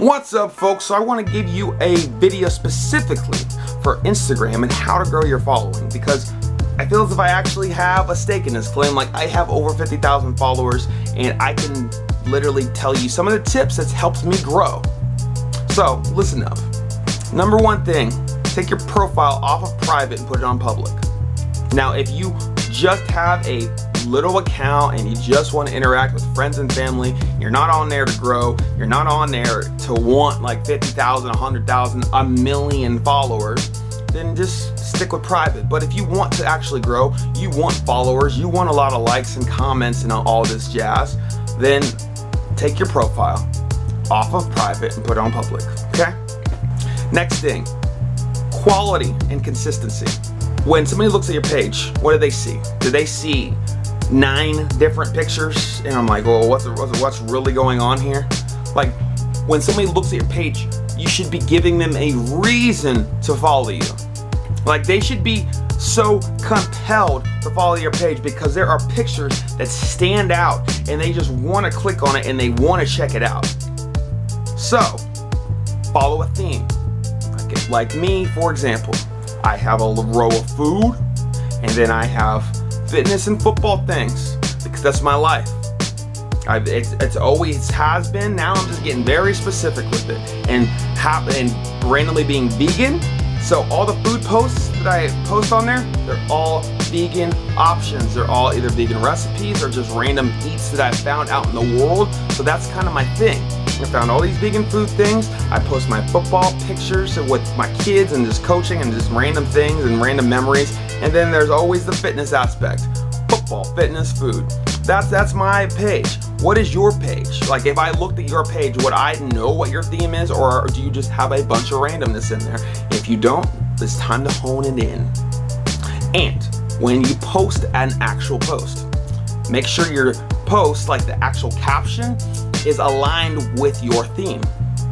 What's up, folks? So I want to give you a video specifically for Instagram and how to grow your following, because I feel as if I actually have a stake in this claim. Like, I have over 50,000 followers and I can literally tell you some of the tips that's helped me grow. So listen up. Number one thing, take your profile off of private and put it on public. Now, if you just have a little account and you just want to interact with friends and family, you're not on there to grow, you're not on there to want like 50,000, 100,000, a million followers, then just stick with private. But if you want to actually grow, you want followers, you want a lot of likes and comments and all this jazz, then take your profile off of private and put it on public, okay? Next thing, quality and consistency. When somebody looks at your page, what do they see? Do they see 9 different pictures? And I'm like, well, what's really going on here? Like, when somebody looks at your page, you should be giving them a reason to follow you. Like, they should be so compelled to follow your page because there are pictures that stand out and they just want to click on it and they want to check it out. So, follow a theme. Like me, for example, I have a row of food, and then I have fitness and football things, because that's my life. It's always has been. Now I'm just getting very specific with it, and randomly being vegan. So all the food posts that I post on there, they're all vegan options. They're all either vegan recipes or just random eats that I found out in the world. So that's kind of my thing. I found all these vegan food things. I post my football pictures with my kids and just coaching and just random things and random memories. And then there's always the fitness aspect. Football, fitness, food. That's my page. What is your page? Like, if I looked at your page, would I know what your theme is, or do you just have a bunch of randomness in there? If you don't, it's time to hone it in. And when you post an actual post, make sure your post, like the actual caption, is aligned with your theme.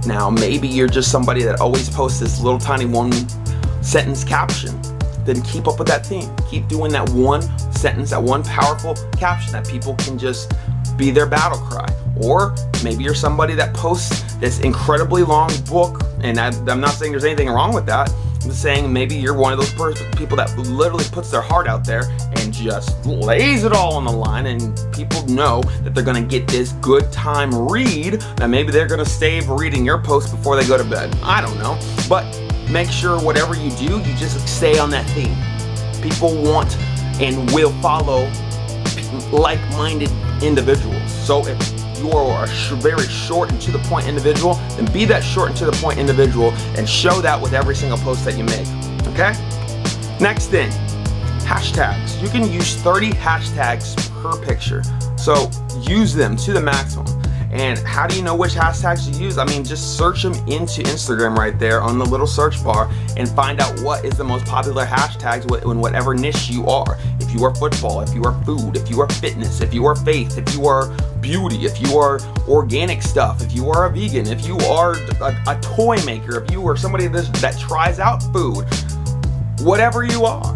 Now, maybe you're just somebody that always posts this little tiny 1-sentence caption. Then keep up with that theme. Keep doing that one sentence, that one powerful caption that people can just be their battle cry. Or maybe you're somebody that posts this incredibly long book, and I'm not saying there's anything wrong with that. I'm just saying maybe you're one of those people that literally puts their heart out there and just lays it all on the line, and people know that they're gonna get this good time read, that maybe they're gonna save reading your post before they go to bed. I don't know, but make sure whatever you do, you just stay on that theme. People want and will follow like-minded individuals. So if you are a very short and to the point individual, then be that short and to the point individual and show that with every single post that you make, okay? Next thing, hashtags. You can use 30 hashtags per picture. So use them to the maximum. And how do you know which hashtags to use? I mean, just search them into Instagram right there on the little search bar and find out what is the most popular hashtags in whatever niche you are. If you are football, if you are food, if you are fitness, if you are faith, if you are beauty, if you are organic stuff, if you are a vegan, if you are a toy maker, if you are somebody that tries out food, whatever you are,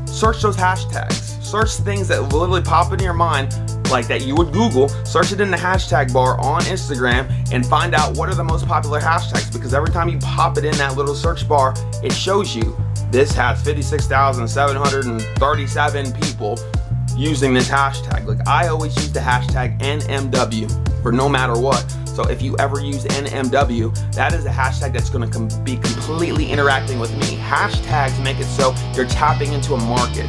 search those hashtags. Search things that will literally pop into your mind, like that you would Google. Search it in the hashtag bar on Instagram and find out what are the most popular hashtags, because every time you pop it in that little search bar, it shows you this has 56,737 people using this hashtag. Like, I always use the hashtag NMW for no matter what. So if you ever use NMW, that is a hashtag that's going to be completely interacting with me. Hashtags make it so you're tapping into a market.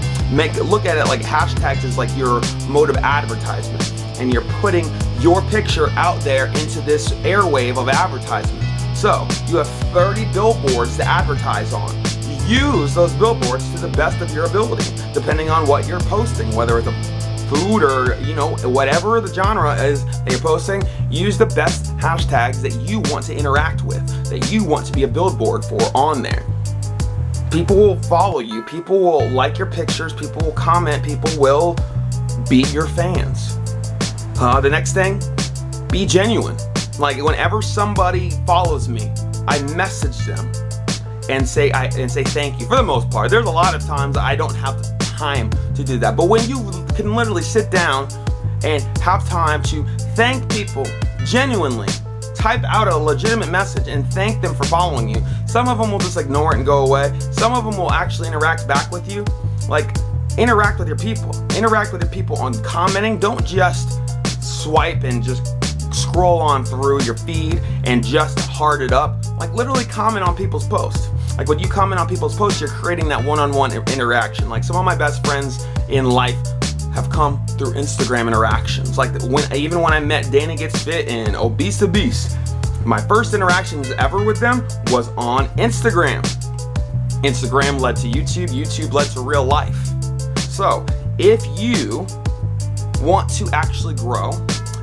Look at it like hashtags is like your mode of advertisement, and you're putting your picture out there into this airwave of advertisement. So you have 30 billboards to advertise on. Use those billboards to the best of your ability, depending on what you're posting, whether it's a food or, you know, whatever the genre is that you're posting. Use the best hashtags that you want to interact with, that you want to be a billboard for on there. People will follow you, people will like your pictures, people will comment, people will be your fans. The next thing, be genuine. Like, whenever somebody follows me, I message them and say thank you. For the most part, there's a lot of times I don't have the time to do that, but when you can literally sit down and have time to thank people genuinely, type out a legitimate message and thank them for following you. Some of them will just ignore it and go away. Some of them will actually interact back with you. Like, interact with your people. Interact with your people on commenting. Don't just swipe and just scroll on through your feed and just heart it up. Like, literally comment on people's posts. Like, when you comment on people's posts, you're creating that one-on-one interaction. Like, some of my best friends in life have come through Instagram interactions. Like, even when I met Dana Gets Fit and Obese to Beast, my first interactions ever with them was on Instagram. Instagram led to YouTube, YouTube led to real life. So, if you want to actually grow,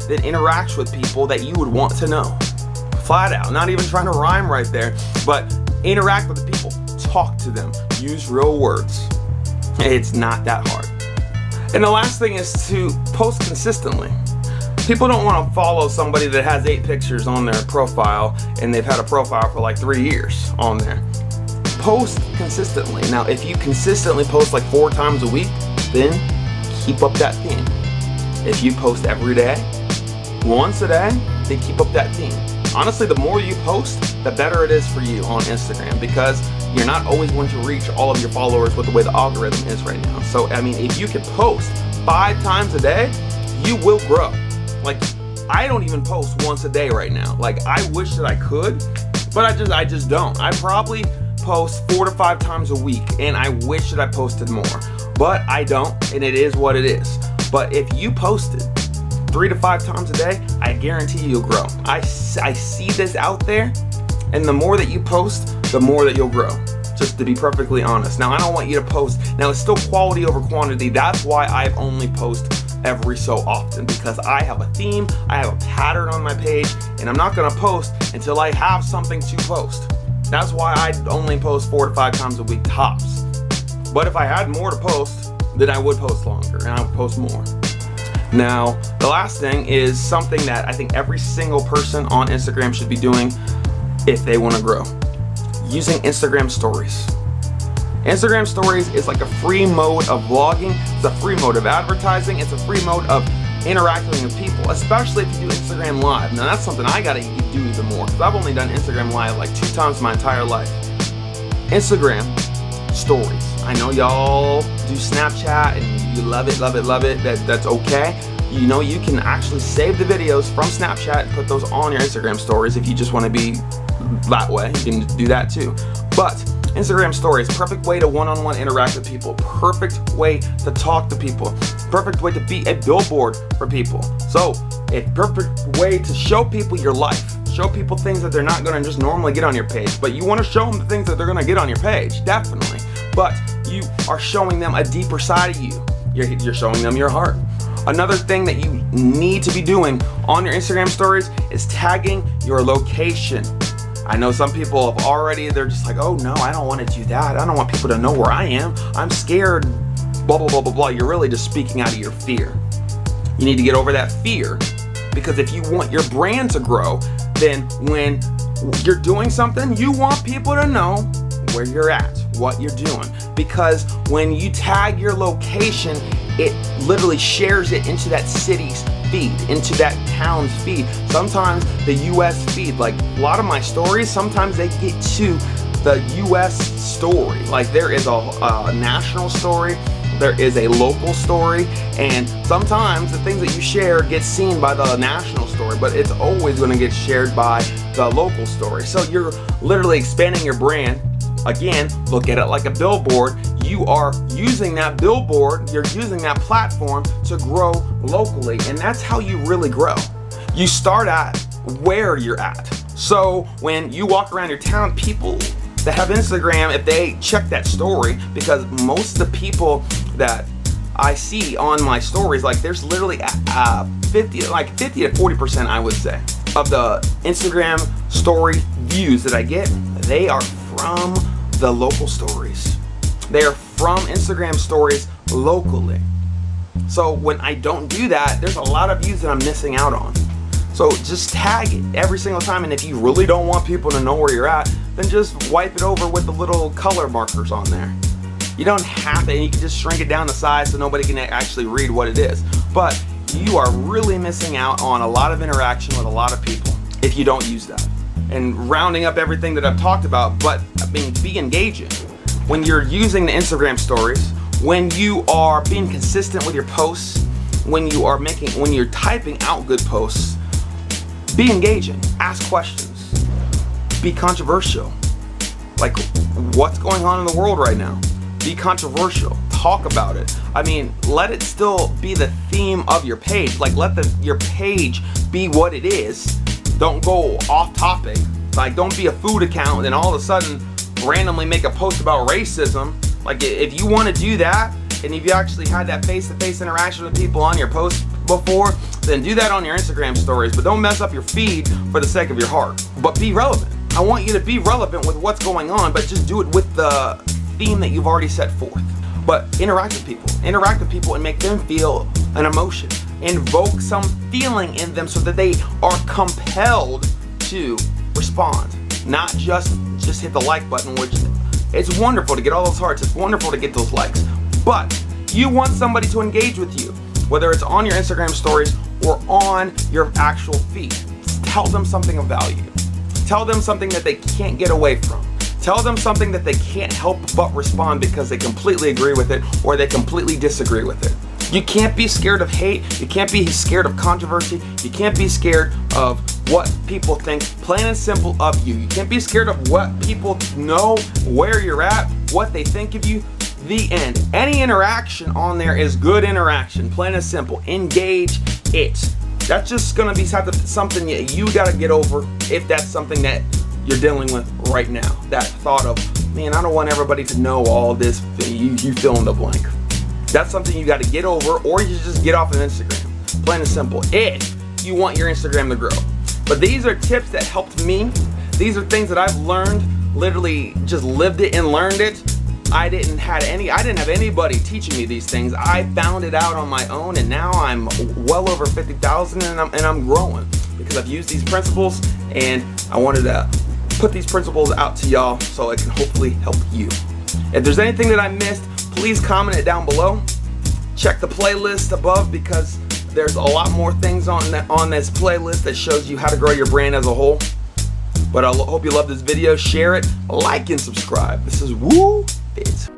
then interact with people that you would want to know. Flat out, not even trying to rhyme right there, but interact with the people, talk to them, use real words. It's not that hard. And the last thing is to post consistently. People don't want to follow somebody that has 8 pictures on their profile and they've had a profile for like 3 years on there. Post consistently. Now, if you consistently post like 4 times a week, then keep up that theme. If you post every day, once a day, then keep up that theme. Honestly, the more you post, the better it is for you on Instagram, because you're not always going to reach all of your followers with the way the algorithm is right now. So, I mean, if you can post 5 times a day, you will grow. Like, I don't even post once a day right now. Like, I wish that I could, but I just don't. I probably post 4 to 5 times a week, and I wish that I posted more, but I don't, and it is what it is. But if you posted 3 to 5 times a day, I guarantee you'll grow. I see this out there, and the more that you post, the more that you'll grow. Just to be perfectly honest. Now, I don't want you to post. Now, it's still quality over quantity. That's why I've only post every so often, because I have a theme, I have a pattern on my page, and I'm not gonna post until I have something to post. That's why I only post 4 to 5 times a week tops. But if I had more to post, then I would post longer and I would post more. Now, the last thing is something that I think every single person on Instagram should be doing if they want to grow. Using Instagram stories. Instagram stories is like a free mode of vlogging, it's a free mode of advertising, it's a free mode of interacting with people, especially if you do Instagram Live. Now, that's something I gotta do even more, because I've only done Instagram Live like 2 times in my entire life. Instagram stories. I know y'all do Snapchat and you love it, love it, love it. That's okay. You know, you can actually save the videos from Snapchat and put those on your Instagram stories if you just want to be that way. You can do that too. But Instagram stories, perfect way to one-on-one interact with people, perfect way to talk to people, perfect way to be a billboard for people. So, a perfect way to show people your life. Show people things that they're not going to just normally get on your page, but you want to show them the things that they're going to get on your page, definitely. But you are showing them a deeper side of you. You're showing them your heart. Another thing that you need to be doing on your Instagram stories is tagging your location. I know some people have already, they're just like, oh no, I don't want to do that. I don't want people to know where I am. I'm scared, blah, blah, blah, blah, blah. You're really just speaking out of your fear. You need to get over that fear, because if you want your brand to grow, then when you're doing something, you want people to know where you're at, what you're doing. Because when you tag your location, it literally shares it into that city's feed, into that town's feed. Sometimes the US feed, like a lot of my stories, sometimes they get to the US story. Like there is a national story, there is a local story, and sometimes the things that you share get seen by the national story, but it's always going to get shared by the local story. So you're literally expanding your brand. Again, look at it like a billboard. You are using that billboard, you're using that platform to grow locally, and that's how you really grow. You start at where you're at. So when you walk around your town, people that have Instagram, if they check that story, because most of the people that I see on my stories, like there's literally 50 to 40%, I would say, of the Instagram story views that I get, they are from the local stories. They are from Instagram stories locally. So when I don't do that, there's a lot of views that I'm missing out on. So just tag it every single time, and if you really don't want people to know where you're at, then just wipe it over with the little color markers on there. You don't have to, and you can just shrink it down the size so nobody can actually read what it is. But you are really missing out on a lot of interaction with a lot of people. if you don't use that. And rounding up everything that I've talked about, but I mean, be engaging. When you're using the Instagram stories, when you are being consistent with your posts, when you're typing out good posts, be engaging, ask questions, be controversial. Like, what's going on in the world right now? Be controversial, talk about it. I mean, let it still be the theme of your page. Like, let your page be what it is. Don't go off topic. Like, don't be a food account and all of a sudden randomly make a post about racism. Like, if you want to do that, and if you actually had that face-to-face interaction with people on your post before, then do that on your Instagram stories. But don't mess up your feed for the sake of your heart. But be relevant. I want you to be relevant with what's going on, but just do it with the theme that you've already set forth. But interact with people and make them feel an emotion. Invoke some feeling in them so that they are compelled to respond. Not just hit the like button, which it's wonderful to get all those hearts, it's wonderful to get those likes. But you want somebody to engage with you, whether it's on your Instagram stories or on your actual feed. Tell them something of value. Tell them something that they can't get away from. Tell them something that they can't help but respond because they completely agree with it or they completely disagree with it. You can't be scared of hate. You can't be scared of controversy. You can't be scared of what people think, plain and simple, of you. You can't be scared of what people know, where you're at, what they think of you. The end. Any interaction on there is good interaction, plain and simple. Engage it. That's just gonna be something you gotta get over if that's something that you're dealing with right now. That thought of, man, I don't want everybody to know all this, you fill in the blank. That's something you gotta get over, or you just get off of Instagram. Plain and simple, if you want your Instagram to grow. But these are tips that helped me. These are things that I've learned, literally just lived it and learned it. I didn't have anybody teaching me these things. I found it out on my own, and now I'm well over 50,000 and I'm growing because I've used these principles, and I wanted to put these principles out to y'all so it can hopefully help you. If there's anything that I missed, please comment it down below. Check the playlist above because there's a lot more things on this playlist that shows you how to grow your brand as a whole. But I hope you love this video. Share it, like, and subscribe. This is Woo Fit.